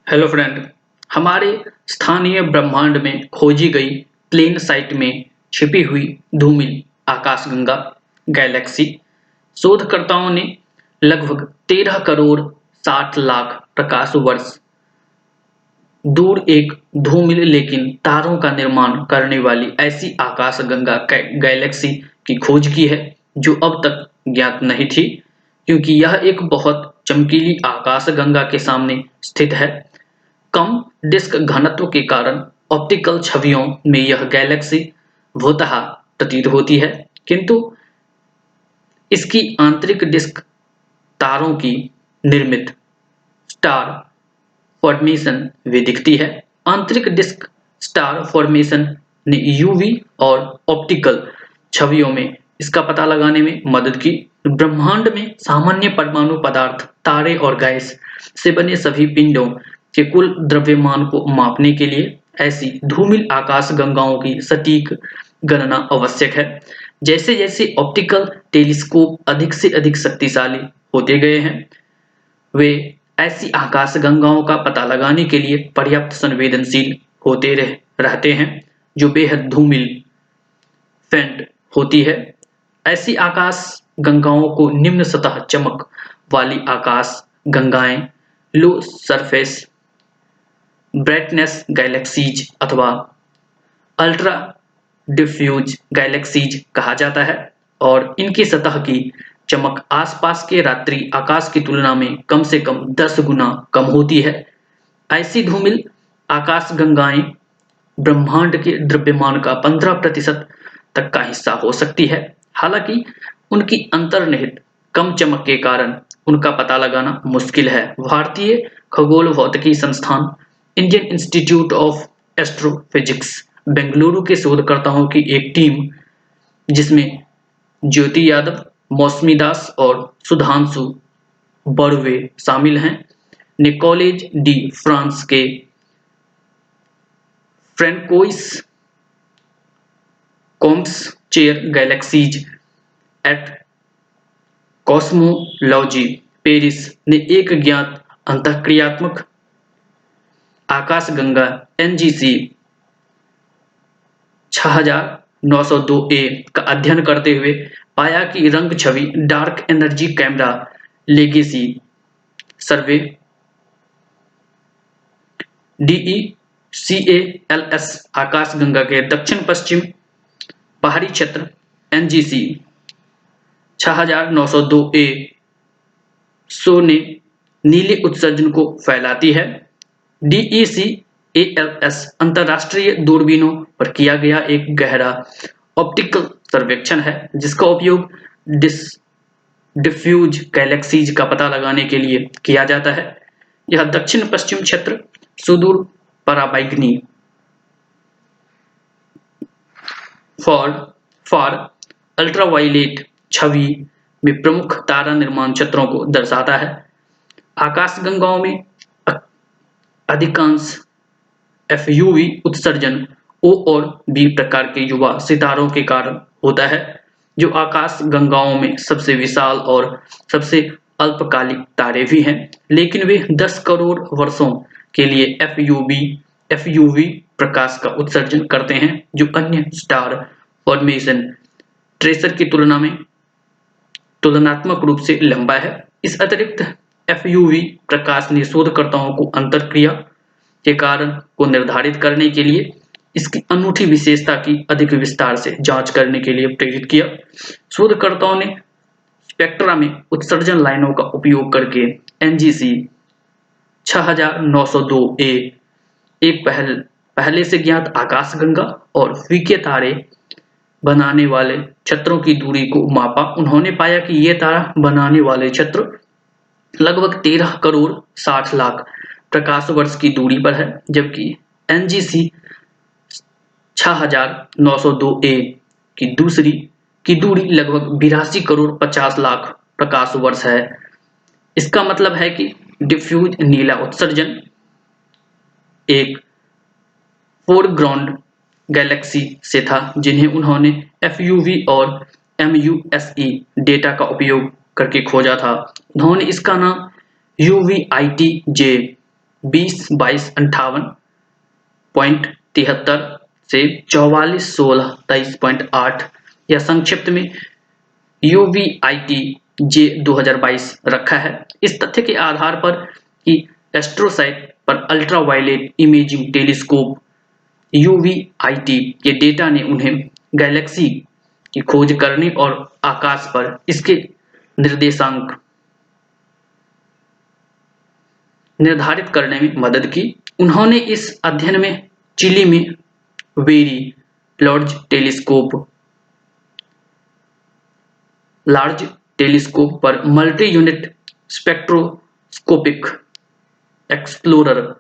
Hello friend. हमारे स्थानीय ब्रह्मांड में खोजी गई प्लेन साइट में छिपी हुई धूमिल आकाशगंगा गैलेक्सी शोधकर्ताओं ने लगभग 13 करोड़ 60 लाख प्रकाश वर्ष दूर एक धूमिल लेकिन तारों का निर्माण करने वाली ऐसी आकाशगंगा गैलेक्सी की खोज की है जो अब तक ज्ञात नहीं थी, क्योंकि यह एक बहुत चमकीली आकाशगंगा के सामने स्थित है। कम डिस्क घनत्व के कारण ऑप्टिकल छवियों में यह गैलेक्सी भूतः प्रतीत होती है, किंतु इसकी आंतरिक डिस्क तारों की निर्मित स्टार फॉर्मेशन भी दिखती है। आंतरिक डिस्क स्टार फॉर्मेशन ने यूवी और ऑप्टिकल छवियों में इसका पता लगाने में मदद की। ब्रह्मांड में सामान्य परमाणु पदार्थ, तारे और गैस से बने सभी पिंडों के कुल द्रव्यमान को मापने के लिए ऐसी धूमिल आकाशगंगाओं की सटीक गणना आवश्यक है। जैसे जैसे ऑप्टिकल टेलीस्कोप अधिक से अधिक शक्तिशाली होते गए हैं, वे ऐसी आकाशगंगाओं का पता लगाने के लिए पर्याप्त संवेदनशील होते रहते हैं, जो बेहद धूमिल फेंट होती है। ऐसी आकाश गंगाओं को निम्न सतह चमक वाली आकाश गंगाएं, लो सरफेस ब्राइटनेस गैलेक्सीज अथवा अल्ट्रा डिफ्यूज गैलेक्सीज कहा जाता है, और इनकी सतह की चमक आसपास के रात्रि आकाश की तुलना में कम से कम 10 गुना कम होती है। ऐसी धूमिल आकाशगंगाएं ब्रह्मांड के द्रव्यमान का 15% तक का हिस्सा हो सकती है। हालांकि उनकी अंतर्निहित कम चमक के कारण उनका पता लगाना मुश्किल है। भारतीय खगोल भौतिकी संस्थान, Indian institute of astrophysics Bengaluru के शोधकर्ताओं की एक टीम, जिसमें ज्योति यादव, मौसमी दास और सुधांशु बड़वे शामिल हैं, ने कॉलेज डी फ्रांस के Francoise Combes chair galaxies et cosmology Paris ने एक ज्ञात अंतःक्रियात्मक आकाशगंगा एनजीसी 6902A का अध्ययन करते हुए पाया कि रंग छवि डार्क एनर्जी कैमरा लेगेसी सर्वे DECALS आकाशगंगा के दक्षिण पश्चिम बाहरी क्षेत्र एनजीसी 6902A ने नीले उत्सर्जन को फैलाती है। DECALS अंतरराष्ट्रीय दूरबीनों पर किया गया एक गहरा ऑप्टिकल सर्वेक्षण है, जिसका उपयोग डिफ्यूज गैलेक्सीज का पता लगाने के लिए किया जाता है। यह दक्षिण पश्चिम क्षेत्र सुदूर पराबैंगनी फार अल्ट्रावायलेट छवि में प्रमुख तारा निर्माण क्षेत्रों को दर्शाता है। आकाशगंगाओं में अधिकांश FUV उत्सर्जन O और B प्रकार के युवा सितारों के कारण होता है, जो आकाश गंगाओं में सबसे विशाल और सबसे अल्पकालिक तारे भी हैं, लेकिन वे 10 करोड़ वर्षों के लिए FUV प्रकाश का उत्सर्जन करते हैं, जो अन्य स्टार फॉर्मेशन ट्रेसर की तुलना में तुलनात्मक रूप से लंबा है। इस अतिरिक्त FUV प्रकाश ने शोधकर्ताओं को अंतरक्रिया के कारण को निर्धारित करने के लिए इसकी अनूठी विशेषता की अधिक विस्तार से जांच करने के लिए प्रेरित किया। शोधकर्ताओं ने स्पेक्ट्रा में उत्सर्जन लाइनों का उपयोग करके एनजीसी 6902A एक पहले से ज्ञात आकाशगंगा और फीके तारे बनाने वाले क्षेत्रों की दूरी को मापा। उन्होंने पाया कि ये तारा बनाने वाले क्षेत्र लगभग 13 करोड़ 60 लाख प्रकाश वर्ष की दूरी पर है, जबकि एनजीसी 6902A की दूरी लगभग 82 करोड़ 50 लाख प्रकाश वर्ष है। इसका मतलब है कि डिफ्यूज नीला उत्सर्जन एक फोरग्राउंड गैलेक्सी से था, जिन्हें उन्होंने FUV और MUSE डेटा का उपयोग करके खोजा था। उन्होंने इसका नाम UVITJ 20/22/58.73 से 44/16/23.8 या संक्षिप्त में UVIT-J 2022 रखा है। इस तथ्य के आधार पर कि एस्ट्रोसैट पर अल्ट्रावायलेट इमेजिंग टेलीस्कोप UVIT के डेटा ने उन्हें गैलेक्सी की खोज करने और आकाश पर इसके निर्देशांक निर्धारित करने में मदद की। उन्होंने इस अध्ययन में चिली में वेरी लार्ज टेलीस्कोप पर मल्टी यूनिट स्पेक्ट्रोस्कोपिक एक्सप्लोरर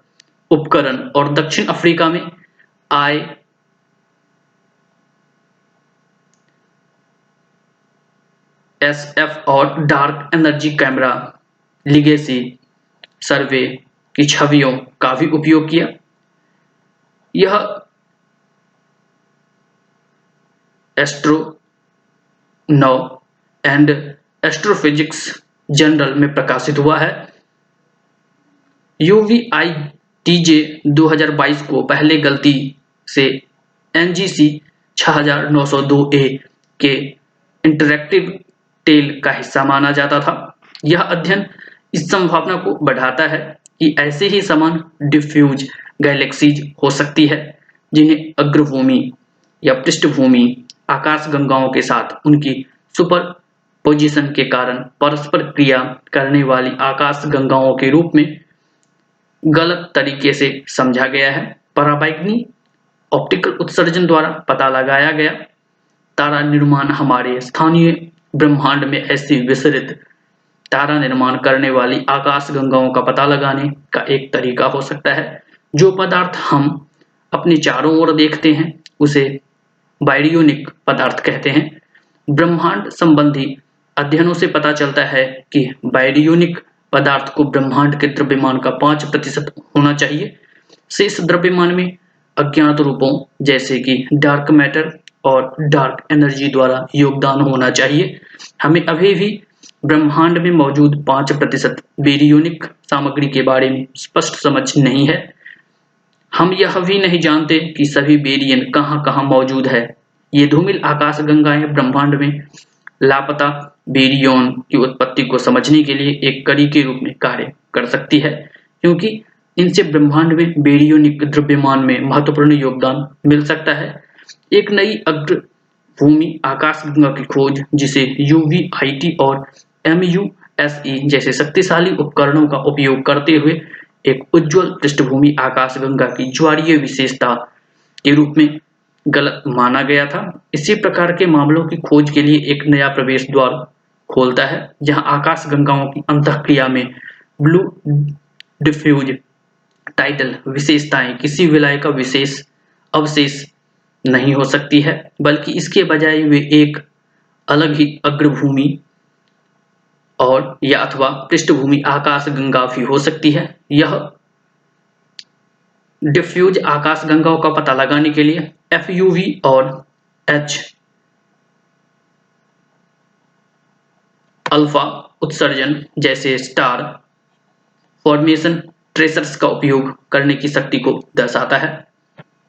उपकरण और दक्षिण अफ्रीका में ISF और डार्क एनर्जी कैमरा लिगेसी सर्वे की छवियों का भी उपयोग किया। यह एस्ट्रोनॉ एंड एस्ट्रोफिजिक्स जर्नल में प्रकाशित हुआ है। UVIT-J 2022 को पहले गलती से NGC 6902A के इंटरैक्टिव टेल का हिस्सा माना जाता था। यह अध्ययन इस संभावना को बढ़ाता है कि ऐसे ही समान डिफ्यूज गैलेक्सीज हो सकती है जिन्हें अग्रभूमि या पृष्ठभूमि आकाशगंगाओं के साथ उनकी सुपरपोजिशन के कारण परस्पर क्रिया करने वाली आकाशगंगाओं के रूप में गलत तरीके से समझा गया है। पराबैंगनी ऑप्टिकल उत्सर्जन द्वारा पता लगाया गया तारा निर्माण हमारे स्थानीय ब्रह्मांड में ऐसी विसरित तारा निर्माण करने वाली आकाशगंगाओं का पता लगाने का एक तरीका हो सकता है। जो पदार्थ हम अपने चारों ओर देखते हैं उसे बायरियोनिक पदार्थ कहते हैं। ब्रह्मांड संबंधी अध्ययनों से पता चलता है कि बायरियोनिक पदार्थ को ब्रह्मांड के द्रव्यमान का 5% होना चाहिए। शेष द्रव्यमान में अज्ञात रूपों जैसे कि डार्क मैटर और डार्क एनर्जी द्वारा योगदान होना चाहिए। हमें अभी भी ब्रह्मांड में मौजूद 5% बेरियोनिक सामग्री के बारे में स्पष्ट समझ नहीं है। हम यह भी नहीं जानते कि सभी बेरियन कहाँ-कहाँ मौजूद है। ये धूमिल आकाशगंगाएं ब्रह्मांड में लापता बेरियन की उत्पत्ति को समझने के लिए एक कड़ी के रूप में कार्य कर सकती है, क्योंकि इनसे ब्रह्मांड में बेरियोनिक द्रव्यमान में महत्वपूर्ण योगदान मिल सकता है। एक नई अग्रभूमि आकाशगंगा की खोज, जिसे UVIT और MUSE जैसे शक्तिशाली उपकरणों का उपयोग करते हुए एक उज्ज्वल पृष्ठभूमि आकाशगंगा की ज्वारीय विशेषता के रूप में गलत माना गया था। इसी प्रकार के मामलों की खोज के लिए एक नया प्रवेश द्वार खोलता है, जहां आकाशगंगाओं की अंतःक्रिया में ब्लू डिफ्यूज टाइडल विशेषताएं किसी विलय का विशेष अवशेष नहीं हो सकती है, बल्कि इसके बजाय वे एक अलग ही अग्रभूमि और या अथवा पृष्ठभूमि आकाशगंगा भी हो सकती है। यह डिफ्यूज आकाशगंगाओं का पता लगाने के लिए FUV और H अल्फा उत्सर्जन जैसे स्टार फॉर्मेशन ट्रेसर्स का उपयोग करने की शक्ति को दर्शाता है।